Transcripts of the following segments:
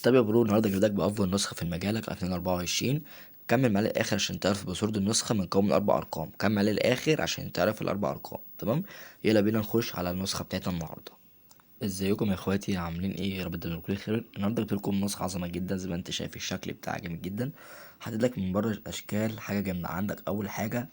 طب يا برو، النهارده جايبلك بأفضل نسخة في مجالك 2024. كمل معايا للآخر عشان تعرف باسورد النسخة مكون من 4 أرقام. كمل معايا للآخر عشان تعرف ال4 أرقام. تمام، يلا بينا نخش على النسخة بتاعتنا النهارده. ازيكم يا اخواتي، عاملين ايه؟ يا رب تكونوا بكل خير. النهارده جبت لكم نسخة عظمة جدا. زي ما انت شايف الشكل بتاعها جامد جدا. حاطط لك من بره الاشكال حاجة جامدة. عندك اول حاجة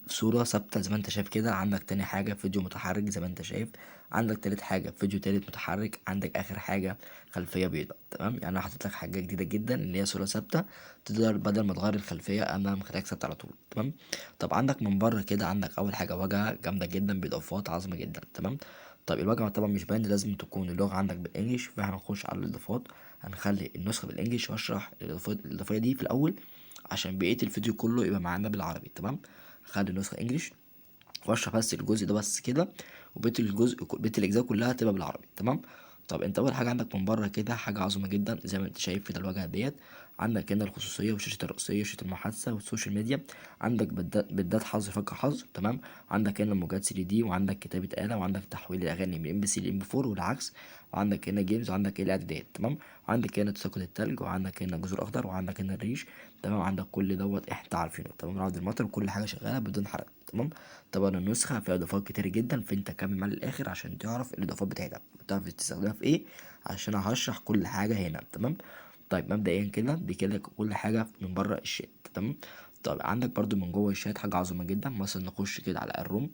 صورة ثابتة زي ما انت شايف كده، عندك تاني حاجة فيديو متحرك زي ما انت شايف، عندك تالت حاجة فيديو تالت متحرك، عندك اخر حاجة خلفية بيضاء. تمام، يعني انا حاطط لك حاجة جديدة جدا اللي هي صورة ثابتة. تقدر بدل ما تغير الخلفية انا مخليك ثابتة على طول. تمام. طب عندك من بره كده، عندك اول حاجة واجهة جامدة جدا باضافات عظمة جدا. تمام. طب الواجهة طبعا مش باين، لازم تكون اللغة عندك بالانجلش، فاحنا هنخش على الاضافات. هنخلي النسخة بالانجلش واشرح الاضافات دي في الاول عشان بقية الفيديو كله يبقى معانا بالعربي. تمام. خلي النسخة انجلش واشرح بس الجزء ده بس كده، بقية الاجزاء كلها هتبقى بالعربي. تمام. طب انت اول حاجه عندك من بره كده حاجه عظيمه جدا زي ما انت شايف كده الواجهه ديت. عندك هنا الخصوصيه والشاشه الرئيسيه وشاشه المحادثه والسوشيال ميديا. عندك بدات حظ فك حظ. تمام. عندك هنا موجات 3 دي، وعندك كتابه آلة، وعندك تحويل الاغاني من ام بي سي لام بي 4 والعكس. وعندك هنا جيمز، وعندك هنا الاعدادات. تمام. وعندك هنا تساقط التلج، وعندك هنا جزر اخضر، وعندك هنا الريش. تمام. عندك كل دوت احنا عارفينه. تمام. رعد المطر وكل حاجه شغاله بدون حرق. تمام. طبعا النسخة فيها إضافات كتير جدا، فأنت كمل معايا للآخر عشان تعرف الإضافات بتاعتها وتعرف تستخدمها في إيه، عشان أنا هشرح كل حاجة هنا. تمام. طيب مبدئيا كده دي كده كل حاجة من بره الشات. تمام. طب عندك برضو من جوه الشات حاجة عظيمة جدا. مثلا نخش كده على الروم.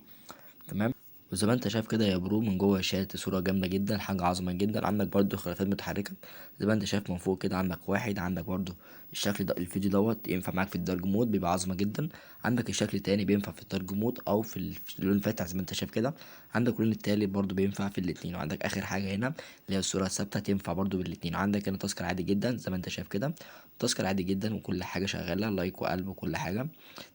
تمام. وزي ما انت شايف كده يا برو، من جوه شات صورة جامدة جدا، حاجة عظمة جدا. عندك برضو خلافات متحركة زي ما انت شايف من فوق كده. عندك واحد، عندك برضو الشكل ده الفيديو دوت ينفع معاك في الدارك مود، بيبقى عظمة جدا. عندك الشكل التاني بينفع في الدارك مود او في اللون الفاتح زي ما انت شايف كده. عندك اللون التالت برضو بينفع في الاتنين. وعندك اخر حاجة هنا اللي هي الصورة الثابتة تنفع برضو بالاتنين. عندك هنا تذكر عادي جدا زي ما انت شايف كده، تذكر عادي جدا وكل حاجة شغالة لايك وقلب وكل حاجة.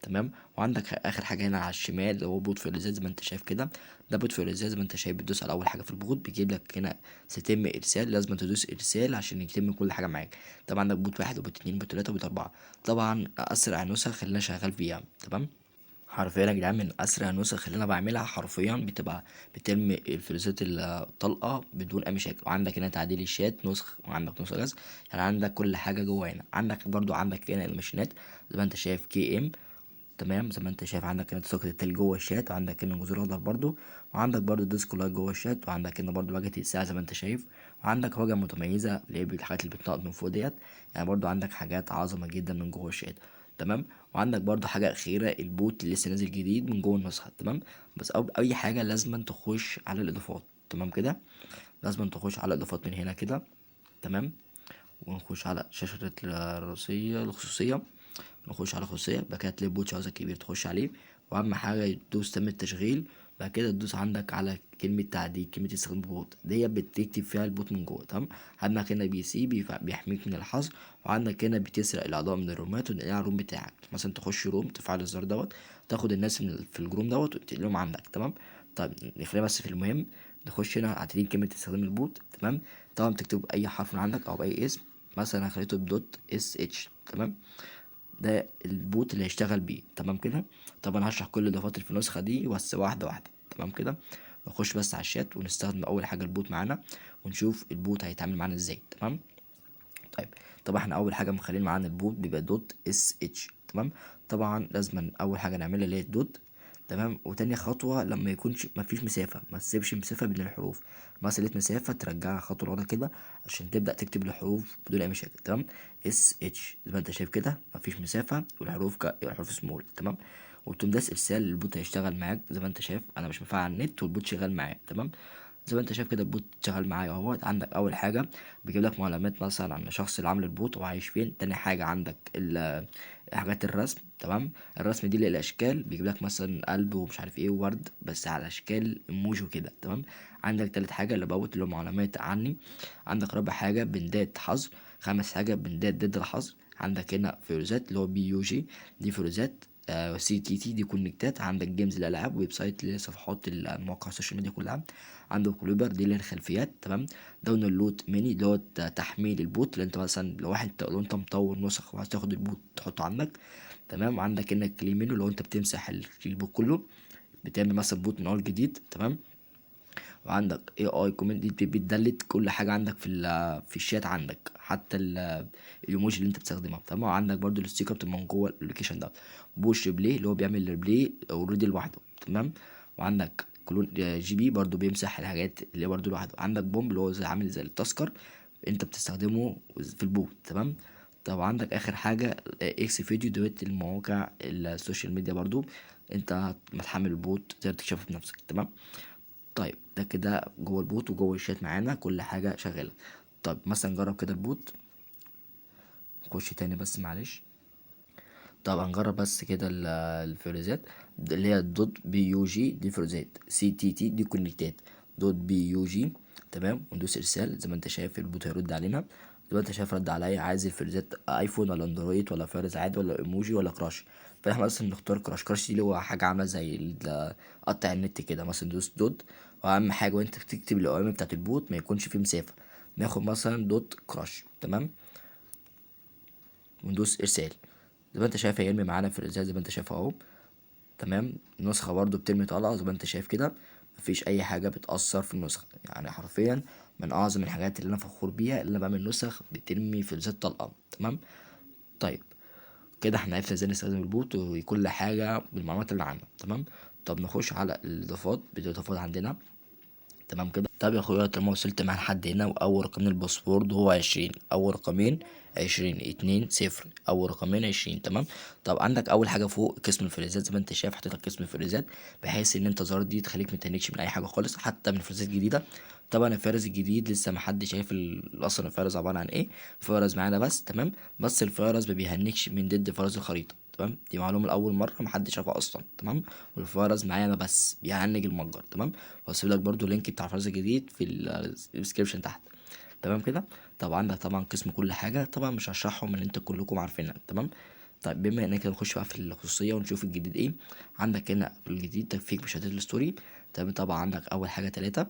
تمام. وعندك اخر حاجة هنا على الشمال اللي هو بوت في الازاز زي ما انت شايف كده. ده بوت في الارسال زي ما انت شايف، بتدوس على اول حاجه في البوت بيجيب لك هنا سيتم ارسال. لازم تدوس ارسال عشان يتم كل حاجه معاك. طبعا عندك بوت واحد وبوت اتنين وبوت تلاته وبوت اربعه. طبعا اسرع نسخ اللي انا شغال فيها. تمام. حرفيا يا جدعان من اسرع النسخ اللي انا بعملها حرفيا بتبقى بتتم الفلوسات الطلقه بدون اي مشاكل. وعندك هنا تعديل الشات نسخ، وعندك نسخ غاز. يعني عندك كل حاجه جوه هنا. عندك برضو عندك هنا الماشينات زي ما انت شايف كي ام. تمام. زي ما انت شايف عندك هنا سوكت التلج جوه الشات، وعندك هنا جزر اخضر برضو، وعندك برضو ديسك لايت جوه الشات، وعندك هنا برضو واجهة الساعة زي ما انت شايف، وعندك واجهة متميزة اللي هي الحاجات اللي بتنقط من فوق ديت. يعني برضو عندك حاجات عظمة جدا من جوه الشات. تمام. وعندك برضو حاجة أخيرة البوت اللي لسه نازل جديد من جوه النسخة. تمام. بس أي حاجة لازم تخش على الإضافات. تمام كده. لازم تخش على الإضافات من هنا كده. تمام. ونخش على شاشة الرئيسية الخصوصية. نخش على خصوصية، بعد كده تلاقي بوت شاوزر كبير تخش عليه. وأهم حاجة تدوس تم التشغيل. بعد كده تدوس عندك على كلمة تعديل، كلمة استخدام بوت دي بتكتب فيها البوت من جوه. تمام. عندك هنا بي سي بيحميك من الحظر. وعندك هنا بتسرق الأعضاء من الرومات وتنقلها على الروم بتاعك. مثلا تخش روم تفعل الزر دوت، تاخد الناس في الجروم دوت وتنقلهم عندك. تمام. طيب نخلينا بس في المهم. نخش هنا عاطلين كلمة استخدام البوت. تمام. طبعا بتكتب أي حرف من عندك أو أي اسم. مثلا أنا خليته بدوت اس اتش. تمام. ده البوت اللي هيشتغل بيه. تمام كده. طبعا هشرح كل الاضافات اللي في النسخه دي بس واحده واحده. تمام كده. نخش بس على الشات ونستخدم اول حاجه البوت معانا، ونشوف البوت هيتعامل معانا ازاي. تمام. طيب طبعا احنا اول حاجه مخلين معانا البوت بيبقى دوت اس اتش. تمام. طبعا لازم اول حاجه نعملها اللي هي الدوت. تمام. وتاني خطوه لما يكونش مفيش مسافه، ما تسيبش مسافه بين الحروف. مثلا لقيت مسافه ترجعها خطوه لورا كده عشان تبدا تكتب الحروف بدون اي مشاكل. تمام. اس اتش زي ما انت شايف كده مفيش مسافه والحروف الحروف سمول. تمام. وتقوم داس ارسال البوت هيشتغل معاك زي ما انت شايف. انا مش مفعل النت والبوت شغال معايا. تمام. زي ما انت شايف كده البوت شغال معايا اهوت. عندك اول حاجه بيجيب لك معلومات مثلا عن الشخص اللي عامل البوت وعايش فين. تاني حاجه عندك حاجات الرسم. تمام. الرسم دي للاشكال بيجيب لك مثلا قلب ومش عارف ايه وورد بس على اشكال ايموجي وكده. تمام. عندك تالت حاجه اللي بوت اللي هو معلومات عني. عندك رابع حاجه بندات حظر. خامس حاجه بندات ضد الحظر. عندك هنا فيروزات اللي هو بي يو جي، دي فيروزات. سي تي تي دي كونكتات. عندك جيمز الالعاب، ويب سايت لصفحات المواقع السوشيال ميديا كلها. عندك كلوبر دي للخلفيات. تمام. داونلود ميني اللي هو تحميل البوت اللي انت مثلا لو انت مطور نسخ وعايز تاخد البوت تحطه عندك. تمام. وعندك هنا كليم منيو لو انت بتمسح البوت كله، بتعمل مثلا بوت من اول جديد. تمام. وعندك اي اي كومنت دي بتدلت كل حاجه عندك في الشات عندك، حتى الايموجي اللي انت بتستخدمها، تمام. وعندك برضو الستيكر بتبقى من جوه الابلكيشن ده. بوش ريبلاي اللي هو بيعمل الريبلاي اوريدي لوحده، تمام. وعندك كلون جي بي برضو بيمسح الحاجات اللي هي برضو لوحده. عندك بومب اللي هو زي عامل زي التاسكر، انت بتستخدمه في البوت، تمام. طب عندك اخر حاجه اكس فيديو دوت المواقع السوشيال ميديا برضو، انت ما تحمل البوت تقدر تكشفه بنفسك، تمام. طيب ده كده جوه البوت وجوه الشات معانا كل حاجه شغاله. طب مثلا نجرب كده البوت، نخش تاني بس معلش. طب هنجرب بس كده الفيروزات اللي هي دوت بي يو جي دي فيروزات، سي تي تي دي كونكتات، دوت بي يو جي، تمام. وندوس ارسال زي ما انت شايف البوت هيرد علينا. زي ما انت شايف رد عليا، عايز الفيروزات ايفون ولا اندرويد ولا فيروز عادي ولا ايموجي ولا كراش. فاحنا مثلا نختار كراش. كراش دي اللي هو حاجه عامله زي قطع النت كده. مثلا دوس دوت، واهم حاجه وانت بتكتب الاوامر بتاعت البوت ما يكونش فيه مسافه. ناخد مثلا دوت كراش، تمام، وندوس ارسال. زي ما انت شايف هيرمي معانا في الازاز زي ما انت شايف اهو، تمام. النسخة برضو بترمي طلقة زي ما انت شايف كده، مفيش اي حاجة بتأثر في النسخة. يعني حرفيا من اعظم الحاجات اللي انا فخور بيها اللي انا بعمل نسخ بترمي في الزيت طلقة، تمام. طيب كده احنا عرفنا ازاي نستخدم البوت وكل حاجة بالمعلومات اللي عندنا، تمام. طب نخش على الاضافات. بالاضافات عندنا، تمام كده. طب يا اخويا طالما وصلت معانا لحد هنا، واول رقم الباسورد هو 20، اول رقمين 20 2 0، اول رقمين 20، تمام. طب عندك اول حاجه فوق قسم الفريزات زي ما انت شايف حاطط لك قسم الفريزات، بحيث ان انت الزرار دي تخليك متهنكش من اي حاجه خالص، حتى من الفريزات الجديده. طبعا الفارز الجديد لسه محدش شايف اصلا الفارز عباره عن ايه. الفارز معانا بس، تمام. بس الفارز ما بيهنكش من ضد فارز الخريطه، تمام. دي معلومه لاول مره محدش شافها اصلا، تمام. والفارز معايا انا بس بيهنج المتجر، تمام. وهسيب لك برضو اللينك بتاع الفرز الجديد في الديسكربشن تحت، تمام كده. طب عندك طبعا قسم كل حاجه، طبعا مش هشرحهم اللي انت كلكم عارفينها، تمام. طيب بما اننا كده نخش بقى في الخصوصيه ونشوف الجديد ايه. عندك هنا في الجديد تكفيك بشهاده الستوري، تمام. طبعا عندك اول حاجه 3،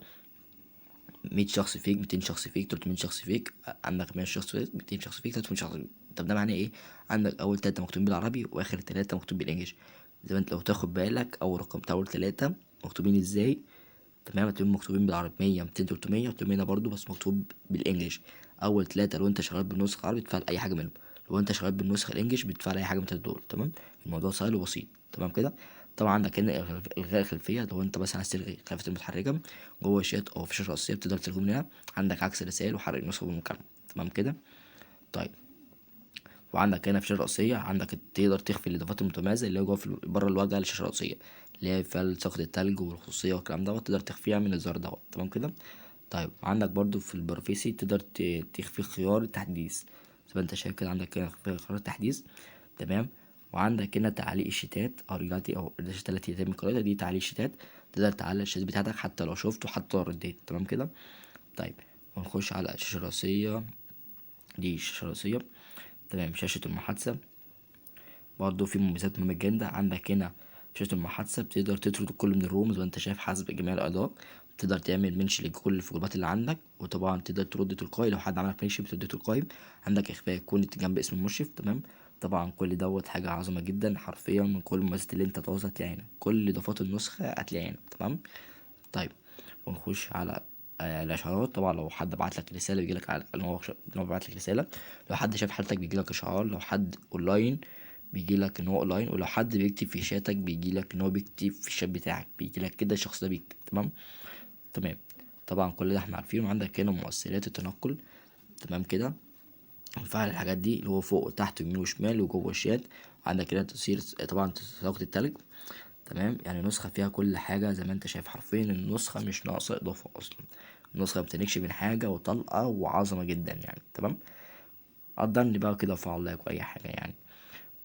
100 شخص فيك، 200 شخص فيك، 300 شخص فيك. عندك 100 شخص فيك، 200 شخص فيك، 300 شخص فيك. طب ده معناه ايه؟ عندك اول 3 مكتوبين بالعربي واخر 3 مكتوب بالانجلش. زي ما انت لو تاخد بالك اول رقم بتاع اول 3 مكتوبين ازاي، تمام. هتلاقيهم مكتوبين بالعربي 100 200 300، مكتوبين هنا برضو بس مكتوب بالانجلش. اول 3 لو انت شغال بالنسخه عربي بتدفع اي حاجه منهم، لو انت شغال بالنسخه الانجليش بتدفع اي حاجه من التلاتة دول، تمام. الموضوع سهل وبسيط، تمام كده. طبعا عندك هنا الغاء الخلفيه، لو انت مثلا عايز تلغي خلفيه المتحركه جوه الشات او في الشاشه الرئيسيه بتقدر تلغيه من هنا. عندك عكس الرسائل وحرق النسخه بالمكالمه، تمام كده. طيب وعندك هنا في الشاشه الرئيسيه عندك تقدر تخفي الاضافات المتميزه اللي هي جوه في بره الواجهه للشاشه الرئيسيه، اللي هي فيها ساقط التلج والخصوصيه والكلام دوت، تقدر تخفيها من الزر دوت، تمام كده. طيب عندك برضو في البروفيسي تقدر تخفي خيار التحديث زي ما انت شايف كده. عندك هنا خيار التحديث، تمام. وعندك هنا تعليق الشتات او رجعتي او الشتات التي يتم قراءتها، دي تعليق الشتات. تقدر تعلق الشتات بتاعتك حتى لو شفت وحتى لو رديت، تمام كده. طيب ونخش على الشاشة الرئيسية. دي الشاشة الرئيسية، تمام. شاشة المحادثة برضه في مميزات مهمة جدا. عندك هنا في شاشة المحادثة بتقدر تطرد كل من الروم زي ما انت شايف حسب جميع الأعضاء. تقدر تعمل منشن لكل الجروبات اللي عندك، وطبعا تقدر ترد تلقائي لو حد عملك منشن بترد تلقائي. عندك إخفاء كونت جنب اسم المشرف، تمام. طبعا كل دوت حاجة عظمة جدا، حرفيا من كل المميزات اللي انت تعوزها هتلاقيها هنا، كل إضافات النسخة هتلاقيها هنا، تمام. طيب ونخش على الاشعارات. طبعا لو حد بعت لك رساله بيجي لك على ان هو بعت لك رساله. لو حد شاف حالتك بيجي لك اشعار. لو حد اونلاين بيجي لك ان هو اونلاين. ولو حد بيكتب في شاتك بيجي لك ان هو بيكتب في الشات بتاعك، بيجي لك كده الشخص ده بيكتب، تمام. تمام. طبعا كل ده احنا عارفينه. عندك هنا مؤثرات التنقل، تمام كده. نفعل الحاجات دي اللي هو فوق وتحت ويمين وشمال وجوه الشات. عندك هنا تأثير طبعا تساقط التلج، تمام. يعني نسخة فيها كل حاجة زي ما انت شايف، حرفيا النسخة مش ناقصة إضافة أصلا. النسخة مبتنكش من حاجة وطلقة وعظمة جدا يعني، تمام. قدرني بقى كده وفعل لايك وأي حاجة يعني.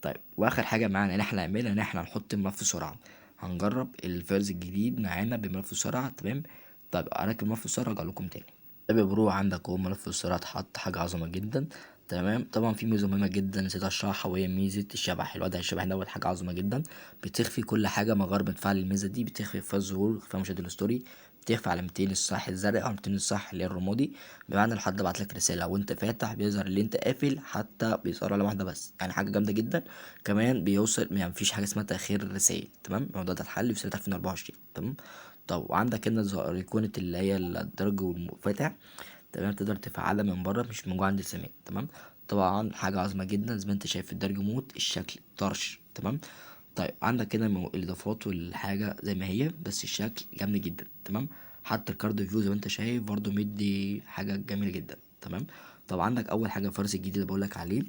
طيب وآخر حاجة معانا إن احنا نعملها إن احنا نحط ملف سرعة. هنجرب الفيرز الجديد معانا بملف سرعة، تمام. طيب أركب ملف السرعة أرجع لكم تاني. طيب يا برو عندك اهو ملف السرعة اتحط، حاجة عظمة جدا، تمام. طبعا في ميزة مهمة جدا نسيت اشرحها، وهي ميزة الشبح. الوضع الشبح دوت حاجة عظمة جدا، بتخفي كل حاجة من غير ما تفعل الميزة دي. بتخفي في الظهور، في مشاهد الستوري، بتخفي علامتين الصح الزرق او علامتين الصح اللي هي الرمادي. بمعنى لو حد بعت لك رسالة وانت فاتح بيظهر اللي انت قافل، حتى بيظهر على واحدة بس، يعني حاجة جامدة جدا. كمان بيوصل يعني مفيش حاجة اسمها تأخير الرسائل، تمام. الموضوع ده اتحل في سنة 2024، تمام. طب وعندك هنا ايقونة اللي هي الدرج والمفاتح، تمام، تقدر تفعلها من بره مش من جوه عند السماء، تمام. طبعا حاجة عظمة جدا زي ما انت شايف في الدرج مود، الشكل طرش، تمام. طيب عندك هنا الاضافات والحاجة زي ما هي، بس الشكل جامد جدا، تمام. حتى الكارد فيو زي ما انت شايف برضو مدي حاجة جميلة جدا، تمام. طب عندك اول حاجة الفرز الجديد اللي بقولك عليه،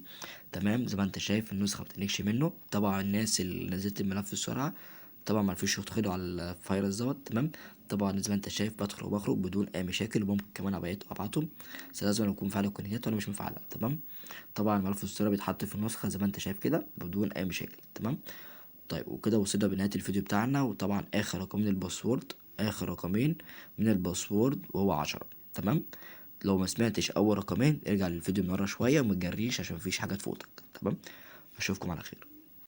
تمام. زي ما انت شايف النسخة متنكش منه. طبعا الناس اللي نزلت الملف بسرعة طبعا معرفوش يدخلوا على الفيروس دوت، تمام. طبعا زي ما انت شايف بدخل وبخرج بدون اي مشاكل، وممكن كمان ابعتهم، بس لازم اكون مفعل الكونيات وانا مش مفعلها، تمام. طبعا ملف الصورة بيتحط في النسخة زي ما انت شايف كده بدون اي مشاكل، تمام. طيب وكده وصلنا بنهاية الفيديو بتاعنا. وطبعا اخر رقم من الباسورد، اخر رقمين من الباسورد وهو 10، تمام. لو ما سمعتش اول رقمين ارجع للفيديو من ورا شوية وما تجريش عشان مفيش حاجة تفوتك، تمام. اشوفكم على خير.